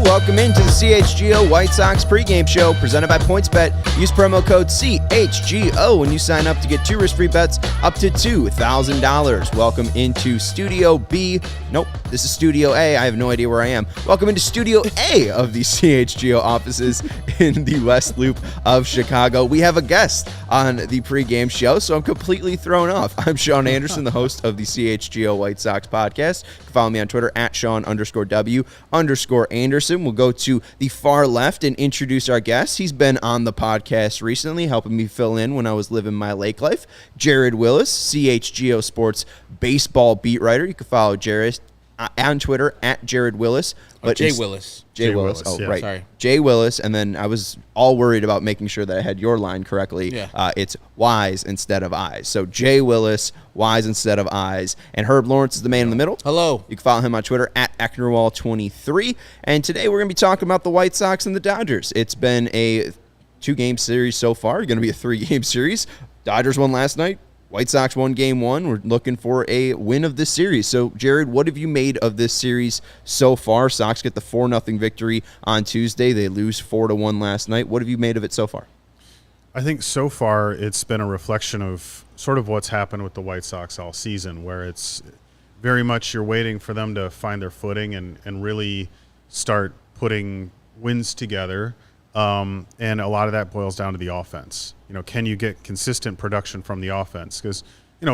Welcome into the CHGO White Sox pregame show presented by PointsBet. Use promo code CHGO when you sign up to get 2 risk-free bets up to $2,000. Welcome into Studio B. Nope, this is Studio A. I have no idea where I am. Welcome into Studio A of the CHGO offices in the West Loop of Chicago. We have a guest on the pregame show, so I'm completely thrown off. I'm Sean Anderson, the host of the CHGO White Sox podcast. You can follow me on Twitter at Sean_W_Anderson. We'll go to the far left and introduce our guest. He's been on the podcast recently, helping me fill in when I was living my lake life. Jared Willis, CHGO Sports baseball beat writer. You can follow Jared on Twitter at Jared Willis. But Jay Willis. Jay Willis. Oh, yeah. right. Sorry. Jay Willis. And then I was all worried about making sure that I had your line correctly. Yeah. It's Y's instead of I's. So Jay Willis, Y's instead of I's. And Herb Lawrence is the man in the middle. Hello. You can follow him on Twitter at Ecknerwall23. And today we're going to be talking about the White Sox and the Dodgers. It's been a 2-game series so far. It's going to be a 3-game series. Dodgers won last night. White Sox won game 1. We're looking for a win of this series. So, Jared, what have you made of this series so far? Sox get the 4-0 victory on Tuesday. They lose 4-1 last night. What have you made of it so far? I think so far it's been a reflection of sort of what's happened with the White Sox all season, where it's very much you're waiting for them to find their footing and really start putting wins together. And a lot of that boils down to the offense. You know, can you get consistent production from the offense? Because,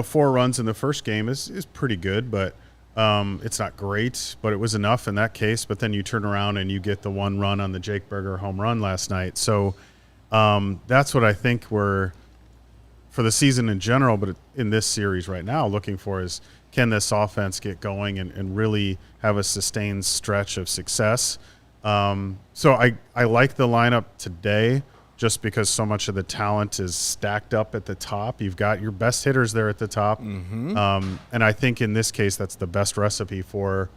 4 runs in the first game is pretty good, but it's not great. But it was enough in that case. But then you turn around and you get the 1 run on the Jake Burger home run last night. So that's what I think we're, for the season in general, but in this series right now, looking for is, can this offense get going and really have a sustained stretch of success? So I like the lineup today just because so much of the talent is stacked up at the top. You've got your best hitters there at the top. Mm-hmm. And I think in this case, that's the best recipe for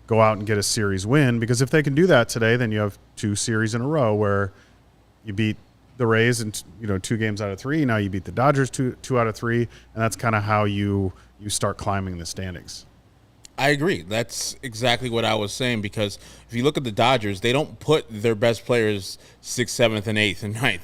go out and get a series win, because if they can do that today, then you have 2 series in a row where you beat the Rays in 2 games out of 3. Now you beat the Dodgers 2 out of 3. And that's kind of how you start climbing the standings. I agree. That's exactly what I was saying, because if you look at the Dodgers, they don't put their best players 6th, 7th, and 8th and 9th.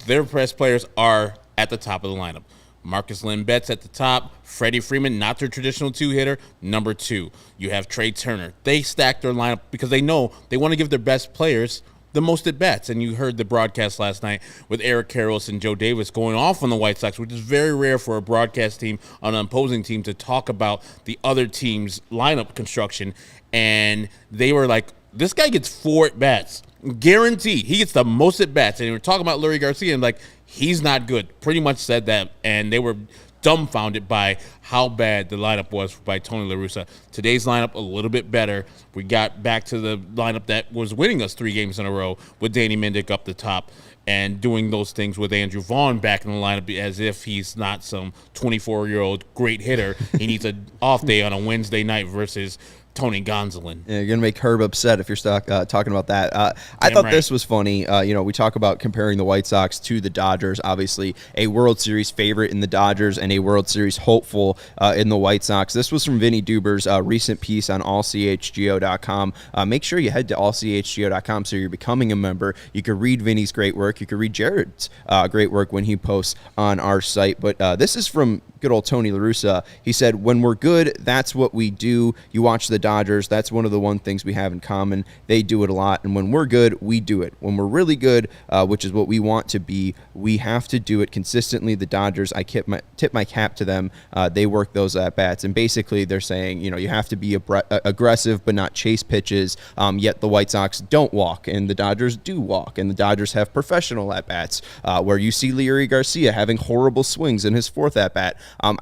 Their best players are at the top of the lineup. Marcus Lynn Betts at the top. Freddie Freeman, not their traditional 2-hitter, number 2. You have Trey Turner. They stack their lineup because they know they want to give their best players the most at bats. And you heard the broadcast last night with Eric Karros and Joe Davis going off on the White Sox, which is very rare for a broadcast team on an opposing team to talk about the other team's lineup construction. And they were like, this guy gets 4 at bats. Guaranteed. He gets the most at bats. And they were talking about Lurie Garcia and like, he's not good. Pretty much said that. And they were dumbfounded by how bad the lineup was by Tony La Russa. Today's lineup a little bit better. We got back to the lineup that was winning us 3 games in a row with Danny Mendick up the top and doing those things with Andrew Vaughn back in the lineup as if he's not some 24-year-old great hitter. He needs an off day on a Wednesday night versus Tony Gonsolin. Yeah, you're going to make Herb upset if you're talking about that. I thought this was funny. We talk about comparing the White Sox to the Dodgers. Obviously, a World Series favorite in the Dodgers and a World Series hopeful in the White Sox. This was from Vinny Duber's recent piece on allchgo.com. Make sure you head to allchgo.com so you're becoming a member. You can read Vinny's great work. You can read Jared's great work when he posts on our site. But this is from good old Tony La Russa. He said, when we're good, that's what we do. You watch the Dodgers, that's one of the things we have in common. They do it a lot, and when we're good, we do it. When we're really good, which is what we want to be, we have to do it consistently. The Dodgers, I tip my cap to them. They work those at-bats, and basically they're saying, you have to be aggressive but not chase pitches, yet the White Sox don't walk, and the Dodgers do walk, and the Dodgers have professional at-bats, where you see Lurie Garcia having horrible swings in his 4th at-bat.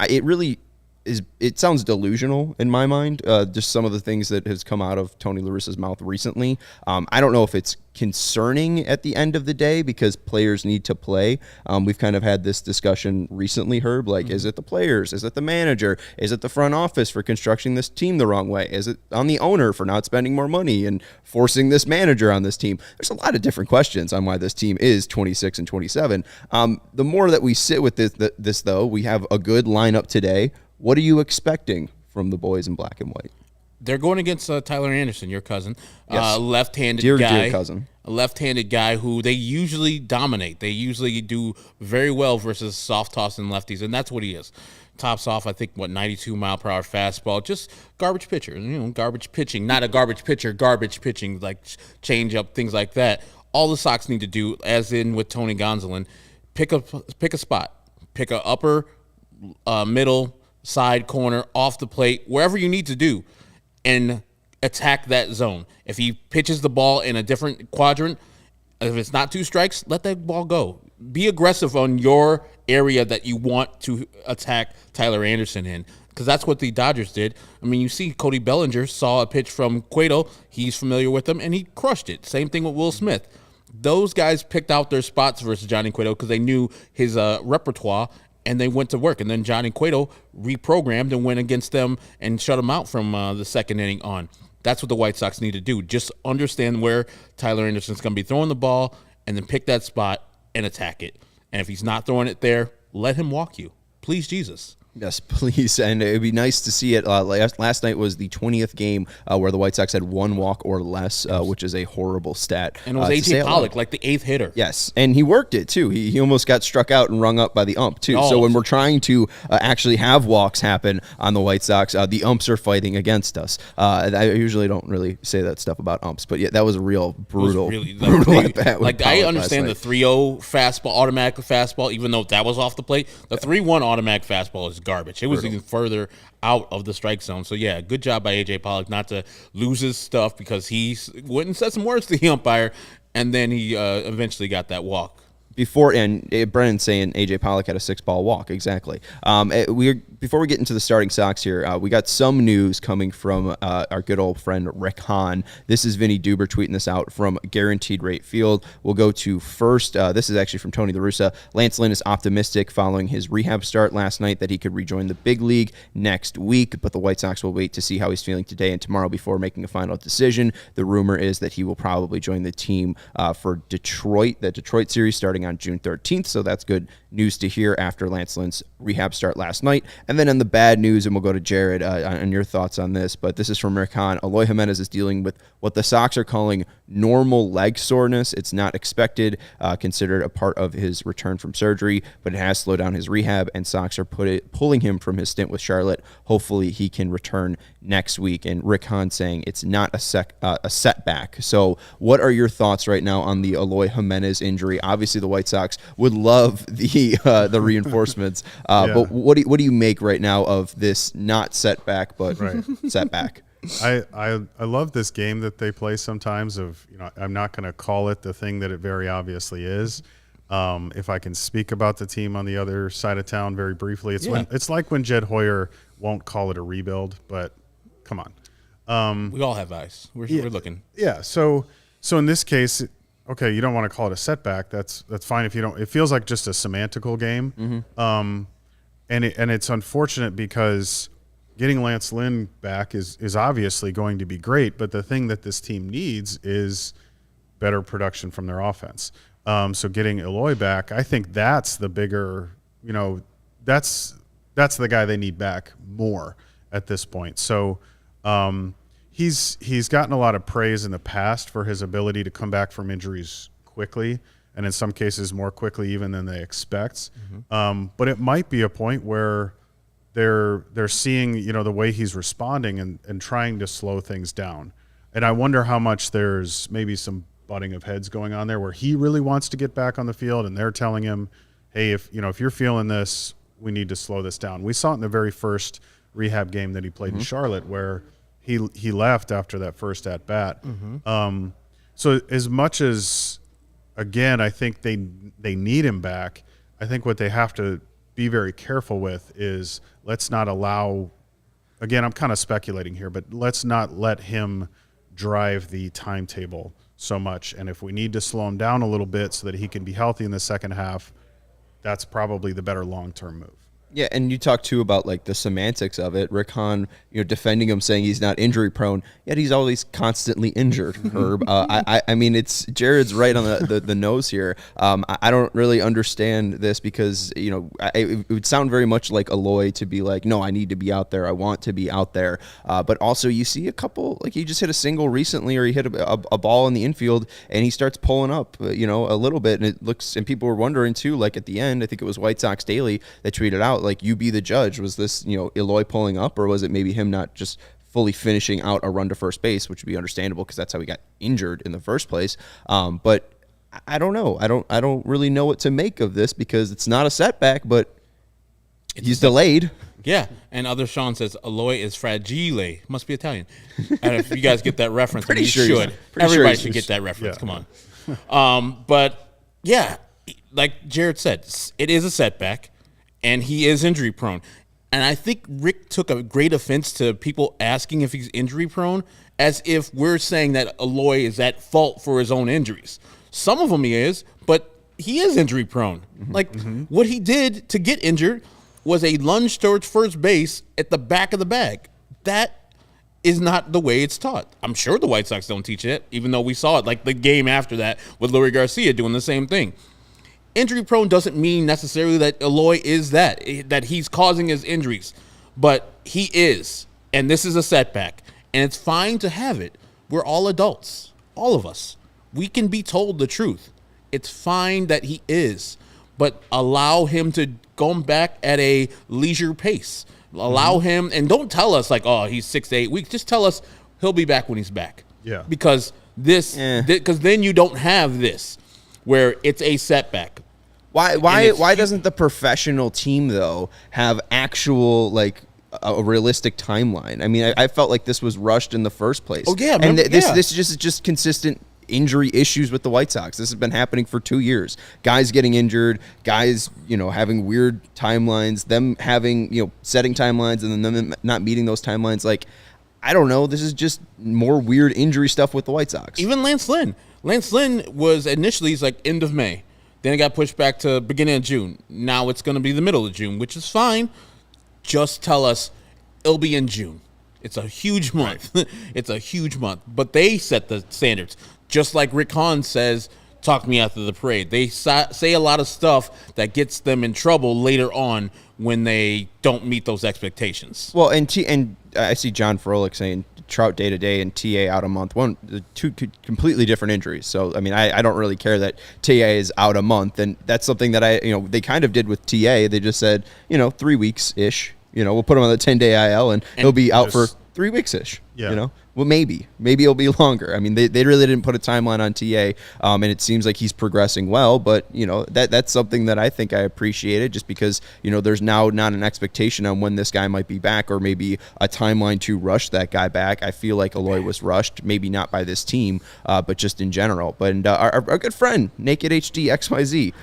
It really it sounds delusional in my mind, just some of the things that has come out of Tony La Russa's mouth recently. I don't know if it's concerning at the end of the day because players need to play. We've kind of had this discussion recently, Herb, like, is it the players? Is it the manager? Is it the front office for constructing this team the wrong way? Is it on the owner for not spending more money and forcing this manager on this team? There's a lot of different questions on why this team is 26 and 27. The more that we sit with this though, we have a good lineup today. What are you expecting from the boys in black and white? They're going against Tyler Anderson, your cousin, Yes. left-handed Dear cousin, a left-handed guy who they usually dominate. They usually do very well versus soft tossing lefties, and that's what he is. Tops off, I think, 92-mile-per-hour fastball, just garbage pitcher, garbage pitching, not a garbage pitcher, garbage pitching, like change up, things like that. All the Sox need to do, as in with Tony Gonsolin, pick a spot, pick a upper, middle, side, corner, off the plate, wherever you need to do, and attack that zone. If he pitches the ball in a different quadrant, if it's not 2 strikes, let that ball go. Be aggressive on your area that you want to attack Tyler Anderson in, because that's what the Dodgers did. I mean, you see Cody Bellinger saw a pitch from Cueto. He's familiar with him, and he crushed it. Same thing with Will Smith. Those guys picked out their spots versus Johnny Cueto because they knew his repertoire, and they went to work. And then Johnny Cueto reprogrammed and went against them and shut them out from the second inning on. That's what the White Sox need to do. Just understand where Tyler Anderson's going to be throwing the ball and then pick that spot and attack it. And if he's not throwing it there, let him walk you. Please, Jesus. Yes, please. And it would be nice to see it. Last night was the 20th game where the White Sox had 1 walk or less, which is a horrible stat. And it was A.J. Pollock, like the 8th hitter. Yes, and he worked it, too. He almost got struck out and rung up by the ump, too. So when we're trying to actually have walks happen on the White Sox, the umps are fighting against us. I usually don't really say that stuff about umps, but yeah, that was a real brutal at bat. Like, I understand the 3-0 fastball, automatic fastball, even though that was off the plate. The 3-1 automatic fastball is garbage. It was even further out of the strike zone. So, yeah, good job by A.J. Pollock not to lose his stuff, because he went and said some words to the umpire, and then he eventually got that walk. Before Brennan's saying A.J. Pollock had a 6-ball walk. Exactly. Before we get into the starting Sox here, we got some news coming from our good old friend Rick Hahn. This is Vinny Duber tweeting this out from Guaranteed Rate Field. We'll go to first. This is actually from Tony La Russa. Lance Lynn is optimistic following his rehab start last night that he could rejoin the big league next week, but the White Sox will wait to see how he's feeling today and tomorrow before making a final decision. The rumor is that he will probably join the team for Detroit, the Detroit series starting on June 13th, so that's good news to hear after Lance Lynn's rehab start last night. And then on the bad news, and we'll go to Jared on your thoughts on this, but this is from Rick Hahn. Eloy Jimenez is dealing with what the Sox are calling normal leg soreness. It's not expected, considered a part of his return from surgery, but it has slowed down his rehab, and Sox are pulling him from his stint with Charlotte. Hopefully he can return next week. And Rick Hahn saying it's not a setback. So what are your thoughts right now on the Eloy Jimenez injury? Obviously the White Sox would love the reinforcements, but what do you make right now of this not setback but setback? I love this game that they play sometimes of, I'm not going to call it the thing that it very obviously is. If I can speak about the team on the other side of town very briefly, it's like when Jed Hoyer won't call it a rebuild, but come on. We all have eyes. We're looking. Yeah. So in this case, okay, you don't want to call it a setback. That's fine if you don't. It feels like just a semantical game. Mm-hmm. And it's unfortunate because getting Lance Lynn back is obviously going to be great, but the thing that this team needs is better production from their offense. So getting Eloy back, I think that's the bigger, that's the guy they need back more at this point. So he's gotten a lot of praise in the past for his ability to come back from injuries quickly, and in some cases more quickly even than they expect. Mm-hmm. But it might be a point where they're seeing, the way he's responding and trying to slow things down. And I wonder how much there's maybe some butting of heads going on there where he really wants to get back on the field and they're telling him, hey, if you're feeling this, we need to slow this down. We saw it in the very first rehab game that he played in Charlotte where he left after that first at bat. Mm-hmm. So as much as, again, I think they need him back, I think what they have to be very careful with is let's not allow, again, I'm kind of speculating here, but let's not let him drive the timetable so much. And if we need to slow him down a little bit so that he can be healthy in the second half, that's probably the better long-term move. Yeah, and you talk too about like the semantics of it. Rick Hahn, defending him, saying he's not injury prone, yet he's always constantly injured. Herb, I mean, it's Jared's right on the nose here. I don't really understand this because it would sound very much like Eloy to be like, no, I need to be out there, I want to be out there. But also you see a couple, like he just hit a single recently, or he hit a ball in the infield and he starts pulling up, a little bit, and it looks, and people were wondering too, like at the end, I think it was White Sox Daily that tweeted out, like, you be the judge. Was this, Eloy pulling up, or was it maybe him not just fully finishing out a run to first base, which would be understandable because that's how he got injured in the first place. But I don't know. I don't really know what to make of this because it's not a setback, but he's delayed. Yeah, and other Sean says Eloy is fragile. Must be Italian. I don't know if you guys get that reference. Pretty sure you should. Everybody should get that reference. Yeah. Come on. But yeah, like Jared said, it is a setback. And he is injury prone. And I think Rick took a great offense to people asking if he's injury prone, as if we're saying that Eloy is at fault for his own injuries. Some of them he is, but he is injury prone. What he did to get injured was a lunge towards first base at the back of the bag. That is not the way it's taught. I'm sure the White Sox don't teach it, even though we saw it like the game after that with Luis Garcia doing the same thing. Injury prone doesn't mean necessarily that Eloy is that he's causing his injuries, but he is, and this is a setback, and it's fine to have it. We're all adults, all of us. We can be told the truth. It's fine that he is, but allow him to go back at a leisure pace. Allow him, and don't tell us like, oh, he's 6 to 8 weeks. Just tell us he'll be back when he's back. Yeah. Because because then you don't have this where it's a setback. Why doesn't the professional team though have actual like a realistic timeline? I mean, I felt like this was rushed in the first place. Oh yeah, and this is just consistent injury issues with the White Sox. This has been happening for 2 years. Guys getting injured, guys having weird timelines, them having setting timelines and then them not meeting those timelines. Like, I don't know. This is just more weird injury stuff with the White Sox. Even Lance Lynn. Lance Lynn was initially like end of May. Then it got pushed back to beginning of June. Now it's going to be the middle of June, which is fine. Just tell us it'll be in June. It's a huge month. Right. It's a huge month. But they set the standards. Just like Rick Hahn says, talk me after the parade. They say a lot of stuff that gets them in trouble later on when they don't meet those expectations. Well, and I see John Froelich saying Trout day to day and TA out a month. Two completely different injuries. So I mean, I don't really care that TA is out a month, and that's something that they kind of did with TA. They just said 3 weeks ish. We'll put him on the 10-day IL, and he'll be out for 3 weeks ish. Yeah. Well, maybe it'll be longer. I mean, they really didn't put a timeline on TA, and it seems like he's progressing well. But that's something that I think I appreciated, just because there's now not an expectation on when this guy might be back, or maybe a timeline to rush that guy back. I feel like Eloy was rushed, maybe not by this team, but just in general. But our good friend Naked HD XYZ.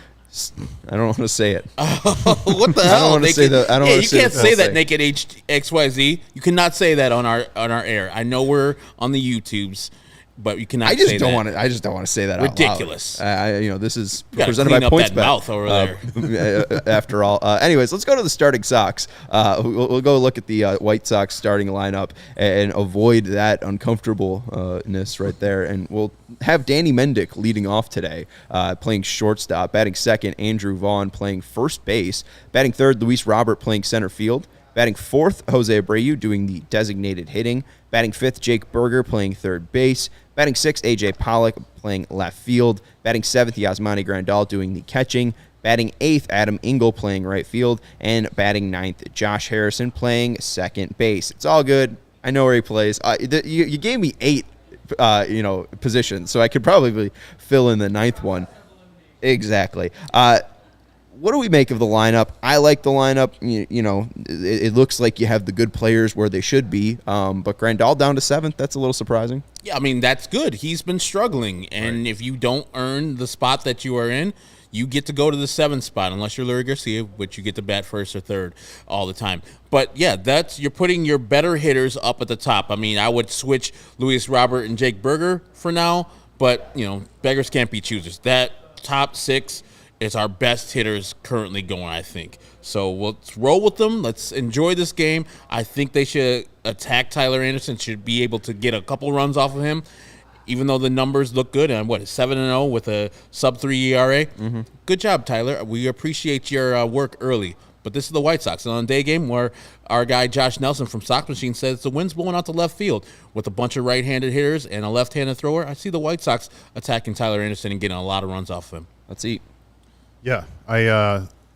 I don't want to say it. What the hell? I don't want to say that. I don't. You can't say that. Naked XYZ. You cannot say that on our air. I know we're on the YouTubes, but you cannot. I just don't want to say that. Ridiculous. Out loud. This is presented by PointsBet. Mouth over there. After all, anyways, let's go to the starting Sox. We'll go look at the White Sox starting lineup and avoid that uncomfortableness right there, and we'll have Danny Mendick leading off today, playing shortstop. Batting second, Andrew Vaughn playing first base. Batting third, Luis Robert playing center field. Batting fourth, Jose Abreu doing the designated hitting. Batting fifth, Jake Berger playing third base. Batting sixth, A.J. Pollock playing left field. Batting seventh, Yasmani Grandal doing the catching. Batting eighth, Adam Engel playing right field. And batting ninth, Josh Harrison playing second base. It's all good. I know where he plays. You gave me 8 positions, so I could probably fill in the ninth one. Exactly. What do we make of the lineup? I like the lineup. It looks like you have the good players where they should be. But Grandal down to 7th, that's a little surprising. Yeah, I mean, that's good. He's been struggling. And if you don't earn the spot that you are in, you get to go to the 7th spot, unless you're Luis Garcia, which you get to bat first or third all the time. But, yeah, you're putting your better hitters up at the top. I mean, I would switch Luis Robert and Jake Berger for now. But, beggars can't be choosers. That top 6 It's our best hitters currently going, I think. So let's roll with them. Let's enjoy this game. I think they should attack Tyler Anderson, should be able to get a couple runs off of him, even though the numbers look good. And 7-0 with a sub-3 ERA. Mm-hmm. Good job, Tyler. We appreciate your work early. But this is the White Sox. And on a day game where our guy Josh Nelson from Sox Machine says the wind's blowing out to left field with a bunch of right-handed hitters and a left-handed thrower, I see the White Sox attacking Tyler Anderson and getting a lot of runs off of him. Let's eat. Yeah,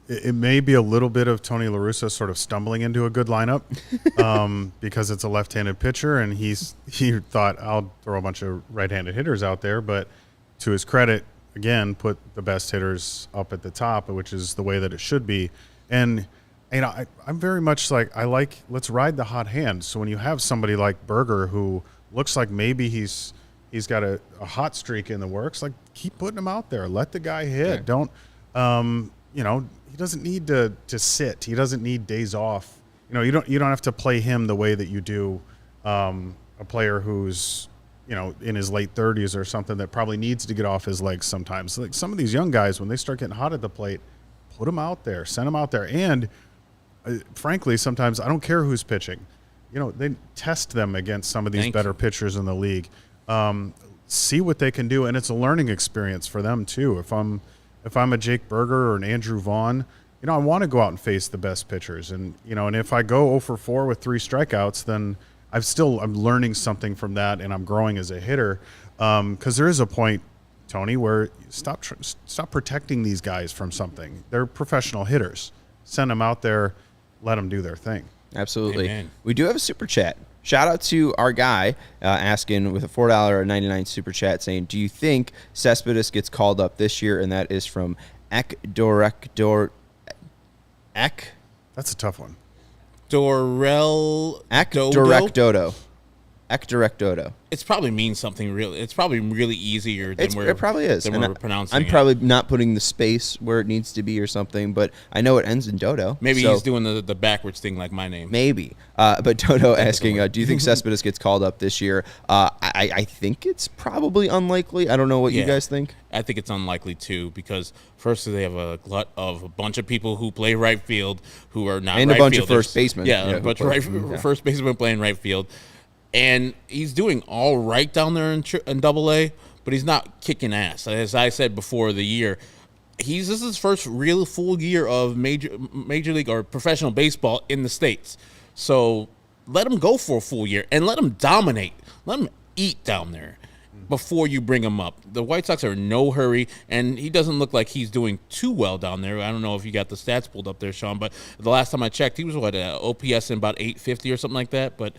it may be a little bit of Tony La Russa sort of stumbling into a good lineup because it's a left-handed pitcher, and he thought, I'll throw a bunch of right-handed hitters out there, but to his credit, again, put the best hitters up at the top, which is the way that it should be. And I'm very much let's ride the hot hand. So when you have somebody like Burger who looks like maybe he's got a hot streak in the works, like keep putting him out there. Let the guy hit. Okay. Don't he doesn't need to sit. He doesn't need days off. You don't have to play him the way that you do a player who's in his late 30s or something that probably needs to get off his legs sometimes. Like some of these young guys, when they start getting hot at the plate, put them out there, send them out there. And frankly, sometimes I don't care who's pitching. They test them against some of these better pitchers in the league. See what they can do, and it's a learning experience for them too. If I'm a Jake Burger or an Andrew Vaughn, I want to go out and face the best pitchers. And and if I go 0 for 4 with 3 strikeouts, then I'm learning something from that, and I'm growing as a hitter. Because there is a point, Tony, where stop protecting these guys from something. They're professional hitters. Send them out there, let them do their thing. Absolutely. Amen. We do have a super chat. Shout out to our guy asking with a $4.99 super chat saying, do you think Cespedes gets called up this year? And that is from Ek. That's a tough one. Direct Dodo. It's probably means something real. It's probably really easier than it probably is. Than we're pronouncing I'm probably not putting the space where it needs to be or something, but I know it ends in Dodo. Maybe he's doing the backwards thing like my name. Maybe. But Dodo asking, do you think Cespedes gets called up this year? I think it's probably unlikely. I don't know what you guys think. I think it's unlikely too, because first they have a glut of a bunch of people who play right field who are not and right a bunch fielders. of first basemen. Yeah, a bunch of first basemen playing right field. And he's doing all right down there in Double-A, but he's not kicking ass. As I said before the year, this is his first real full year of major league or professional baseball in the States. So let him go for a full year and let him dominate. Let him eat down there before you bring him up. The White Sox are in no hurry, and he doesn't look like he's doing too well down there. I don't know if you got the stats pulled up there, Sean, but the last time I checked, he was OPS in about 850 or something like that. But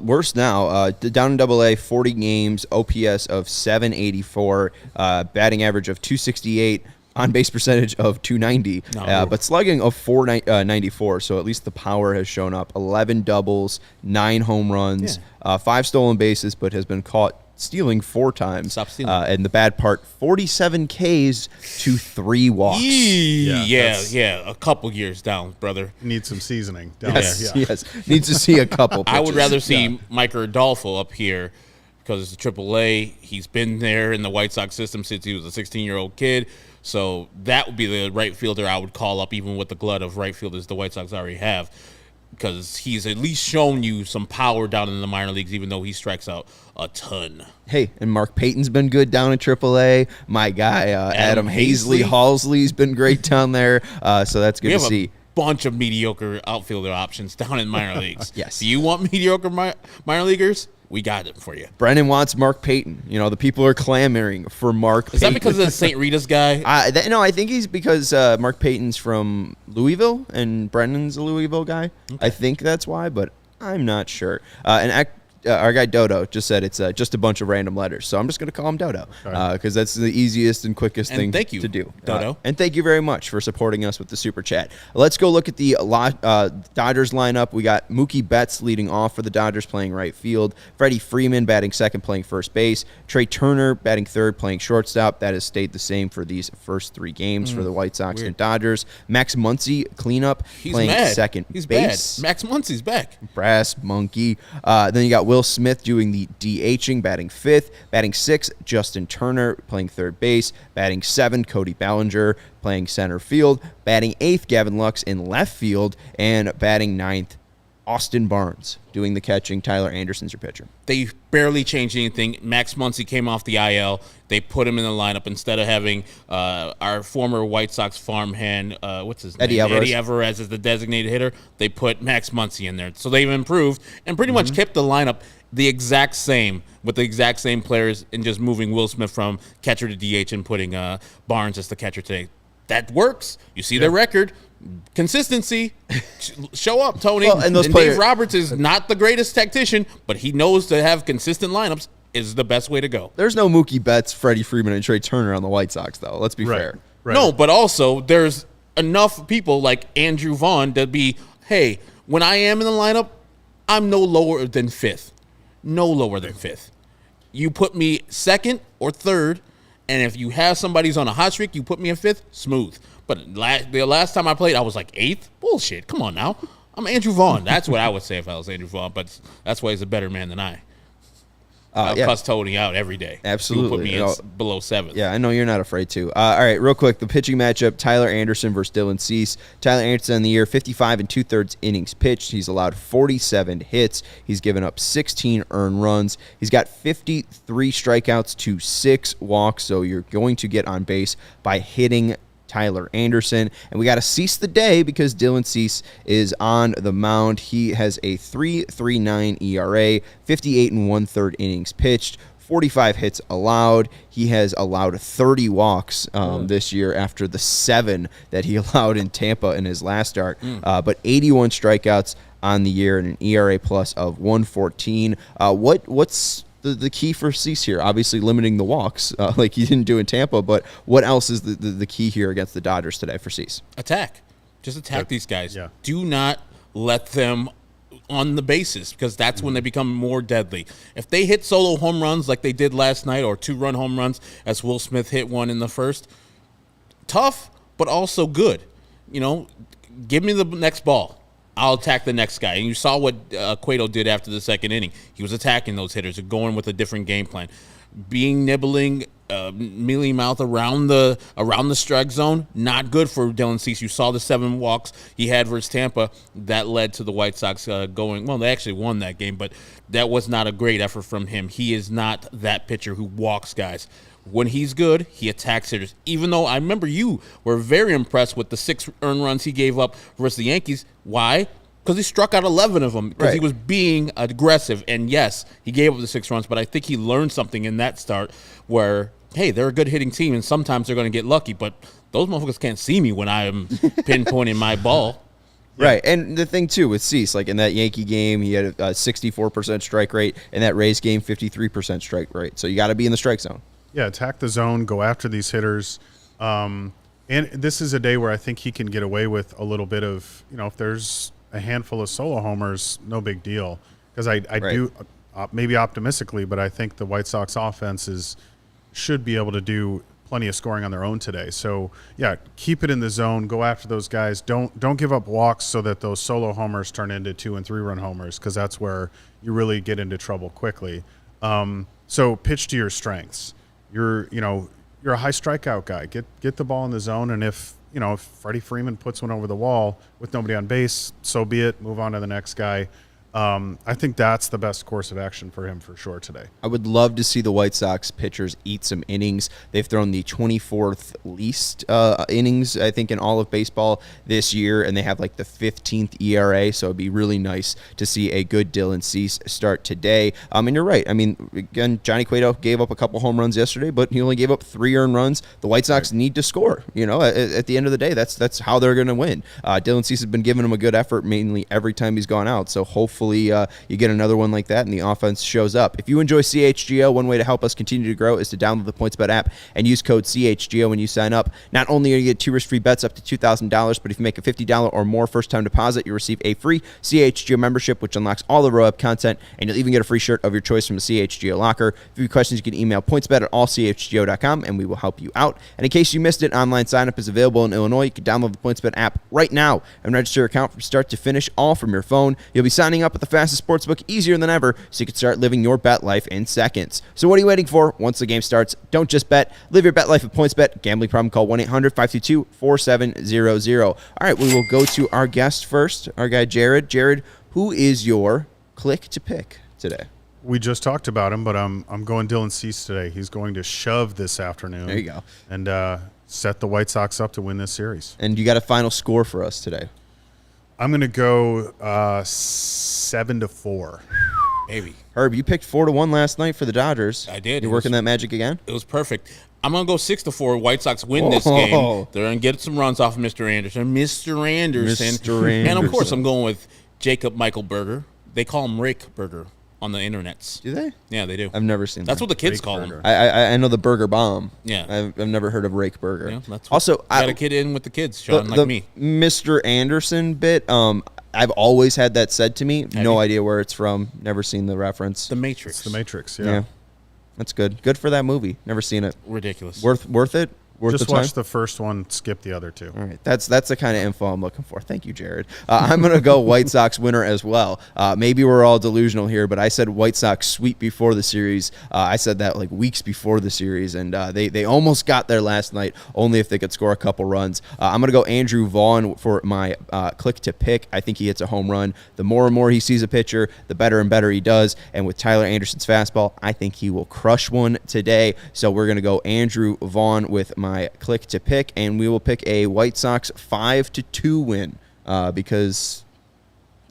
worse now. Down in Double-A, 40 games, OPS of 784, batting average of 268. On base percentage of 290, but slugging of 494. So at least the power has shown up. 11 doubles, 9 home runs, 5 stolen bases, but has been caught stealing 4 times. Stop stealing. And the bad part, 47 Ks to 3 walks. Yeah, a couple years down, brother. Need some seasoning. Yes. Needs to see a couple pitches. I would rather see Mike Rodolfo up here because it's AAA. He's been there in the White Sox system since he was a 16-year-old kid. So that would be the right fielder I would call up, even with the glut of right fielders the White Sox already have, because he's at least shown you some power down in the minor leagues, even though he strikes out a ton. Hey, and Mark Payton's been good down in AAA. My guy, Adam Halsley's been great down there. So that's good to see. A bunch of mediocre outfielder options down in minor leagues. Yes. Do you want mediocre minor leaguers? We got it for you. Brennan wants Mark Payton. The people are clamoring for Mark Payton. Is that because of the St. Rita's guy? No, I think he's because Mark Payton's from Louisville and Brennan's a Louisville guy. Okay. I think that's why, but I'm not sure. And our guy Dodo just said it's just a bunch of random letters. So I'm just going to call him Dodo because that's the easiest and quickest thing to do. Dodo. And thank you very much for supporting us with the Super Chat. Let's go look at the Dodgers lineup. We got Mookie Betts leading off for the Dodgers playing right field. Freddie Freeman batting second playing first base. Trey Turner batting third playing shortstop. That has stayed the same for these first 3 games for the White Sox and Dodgers. Max Muncy cleanup playing second base. Bad. Max Muncy's back. Brass monkey. Then you got Will Smith doing the DHing, batting 5th. Batting 6th, Justin Turner playing third base. Batting 7th, Cody Bellinger playing center field. Batting 8th, Gavin Lux in left field. And batting 9th, Austin Barnes doing the catching. Tyler Anderson's your pitcher. They barely changed anything. Max Muncy came off the IL. They put him in the lineup instead of having our former White Sox farmhand, what's his name? Eddie Alvarez as the designated hitter. They put Max Muncy in there. So they've improved and pretty much kept the lineup the exact same with the exact same players and just moving Will Smith from catcher to DH and putting Barnes as the catcher today. That works. You see their record. Consistency. Show up, Tony. Well, and Dave Roberts is not the greatest tactician, but he knows to have consistent lineups is the best way to go. There's no Mookie Betts, Freddie Freeman, and Trey Turner on the White Sox, though. Let's be fair. Right. No, but also there's enough people like Andrew Vaughn to be, hey, when I am in the lineup, I'm no lower than 5th. No lower than 5th. You put me 2nd or 3rd, and if you have somebody's on a hot streak, you put me in 5th, smooth. But the last time I played, I was like 8th. Bullshit. Come on now. I'm Andrew Vaughn. That's what I would say if I was Andrew Vaughn, but that's why he's a better man than I. I'll cuss Tony out every day. Absolutely. Put me in below 7th. Yeah, I know you're not afraid to. All right, real quick, the pitching matchup, Tyler Anderson versus Dylan Cease. Tyler Anderson in the year, 55 2/3 innings pitched. He's allowed 47 hits. He's given up 16 earned runs. He's got 53 strikeouts to 6 walks, so you're going to get on base by hitting Tyler Anderson. And we got to Cease the day because Dylan Cease is on the mound. He has a 3.39 ERA, 58 1/3 innings pitched, 45 hits allowed. He has allowed 30 walks this year after the 7 that he allowed in Tampa in his last start. But 81 strikeouts on the year and an ERA plus of 1.14. What's the key for Cease here? Obviously limiting the walks like he didn't do in Tampa, but what else is the key here against the Dodgers today for Cease? Attack. Just attack these guys. Yeah. Do not let them on the bases because that's when they become more deadly. If they hit solo home runs like they did last night or 2-run home runs as Will Smith hit one in the first, tough but also good. You know, give me the next ball. I'll attack the next guy. And you saw what Cueto did after the second inning. He was attacking those hitters, going with a different game plan. Nibbling, mealy mouth around the strike zone, not good for Dylan Cease. You saw the 7 walks he had versus Tampa. That led to the White Sox going, well, they actually won that game, but that was not a great effort from him. He is not that pitcher who walks guys. When he's good, he attacks hitters. Even though I remember you were very impressed with the 6 earned runs he gave up versus the Yankees. Why? Because he struck out 11 of them because he was being aggressive. And yes, he gave up the 6 runs, but I think he learned something in that start where, hey, they're a good hitting team, and sometimes they're going to get lucky, but those motherfuckers can't see me when I am pinpointing my ball. Right, and the thing, too, with Cease, like in that Yankee game, he had a 64% strike rate. In that Rays game, 53% strike rate. So you got to be in the strike zone. Yeah, attack the zone, go after these hitters. And this is a day where I think he can get away with a little bit of, if there's a handful of solo homers, no big deal. Because I do, maybe optimistically, but I think the White Sox offense should be able to do plenty of scoring on their own today. So, yeah, keep it in the zone, go after those guys. Don't give up walks so that those solo homers turn into 2- and 3-run homers because that's where you really get into trouble quickly. So pitch to your strengths. You're a high strikeout guy. Get the ball in the zone, and if Freddie Freeman puts one over the wall with nobody on base, so be it. Move on to the next guy. I think that's the best course of action for him for sure today. I would love to see the White Sox pitchers eat some innings. They've thrown the 24th least innings, I think, in all of baseball this year, and they have like the 15th ERA, so it'd be really nice to see a good Dylan Cease start today. And you're right. I mean, again, Johnny Cueto gave up a couple home runs yesterday, but he only gave up 3 earned runs. The White Sox need to score. At the end of the day, that's how they're going to win. Dylan Cease has been giving them a good effort mainly every time he's gone out, so hopefully you get another one like that and the offense shows up. If you enjoy CHGO, one way to help us continue to grow is to download the PointsBet app and use code CHGO when you sign up. Not only are you get 2 risk-free bets up to $2,000, but if you make a $50 or more first-time deposit, you receive a free CHGO membership, which unlocks all the row-up content, and you'll even get a free shirt of your choice from the CHGO locker. If you have questions, you can email pointsbet@allchgo.com, and we will help you out. And in case you missed it, online sign-up is available in Illinois. You can download the PointsBet app right now and register your account from start to finish, all from your phone. You'll be signing up up with the fastest sportsbook easier than ever, so you can start living your bet life in seconds. So what are you waiting for? Once the game starts, don't just bet. Live your bet life with PointsBet. Gambling problem, call 1-800-522-4700. All right, we will go to our guest first, our guy Jared. Jared, who is your click to pick today? We just talked about him, but I'm going Dylan Cease today. He's going to shove this afternoon. There you go. And set the White Sox up to win this series. And you got a final score for us today. I'm going to go 7-4. Baby. Herb, you picked 4-1 last night for the Dodgers. I did. You working that magic again? It was perfect. I'm going to go 6-4. White Sox win this game. They're going to get some runs off of Mr. Anderson. Mr. Anderson. And, of course, I'm going with Jacob Michael Burger. They call him Rake Burger on the internets. Do they? Yeah, they do. I've never seen that. That's what the kids Rake call Burger. him. I know the Burger Bomb. Yeah. I've never heard of Rake Burger. Yeah, that's also, got a kid in with the kids, Sean, like me. Mr. Anderson bit, I've always had that said to me. No idea where it's from. Never seen the reference. The Matrix. It's the Matrix, yeah. That's good. Good for that movie. Never seen it. Ridiculous. Worth it? Worth Just the time? watch the first one, skip the other two. All right, that's the kind of info I'm looking for. Thank you, Jared. I'm going to go White Sox winner as well. Maybe we're all delusional here, but I said White Sox sweep before the series. I said that like weeks before the series, and they almost got there last night, only if they could score a couple runs. I'm going to go Andrew Vaughn for my click to pick. I think he hits a home run. The more and more he sees a pitcher, the better and better he does. And with Tyler Anderson's fastball, I think he will crush one today. So we're going to go Andrew Vaughn with my click to pick, and we will pick a White Sox 5-2 win because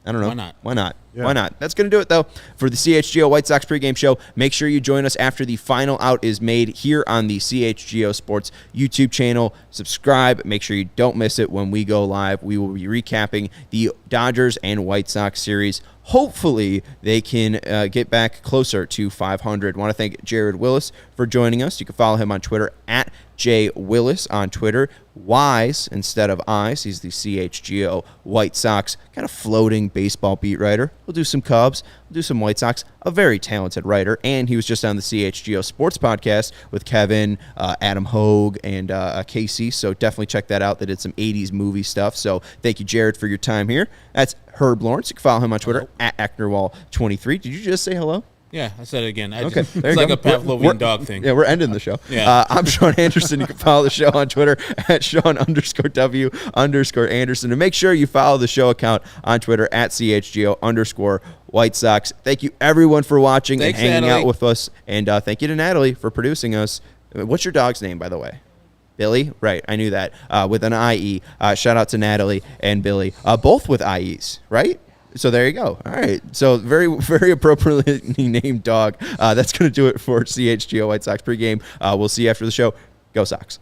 I don't know. Why not? Yeah. Why not? That's going to do it, though, for the CHGO White Sox pregame show. Make sure you join us after the final out is made here on the CHGO Sports YouTube channel. Subscribe. Make sure you don't miss it when we go live. We will be recapping the Dodgers and White Sox series. Hopefully, they can get back closer to 500. I want to thank Jared Willis for joining us. You can follow him on Twitter at J Willis on Twitter. Wise instead of Eyes. He's the CHGO White Sox kind of floating baseball beat writer. We'll do some Cubs. We'll do some White Sox. A very talented writer. And he was just on the CHGO Sports Podcast with Kevin, Adam Hogue, and Casey. So definitely check that out. They did some 80s movie stuff. So thank you, Jared, for your time here. That's Herb Lawrence. You can follow him on Twitter at Ecknerwall23. Did you just say hello? Yeah, I said it again. Okay, it's like a Pavlovian dog thing. Yeah, we're ending the show. Yeah. I'm Sean Anderson. You can follow the show on Twitter at Sean_W_Anderson. And make sure you follow the show account on Twitter at CHGO_White Sox. Thank you, everyone, for watching and hanging out with us. And thank you to Natalie for producing us. What's your dog's name, by the way? Billy? Right, I knew that. With an IE. Shout out to Natalie and Billy. Both with IEs, right? So there you go. All right. So very, very appropriately named dog. That's going to do it for CHGO White Sox pregame. We'll see you after the show. Go Sox.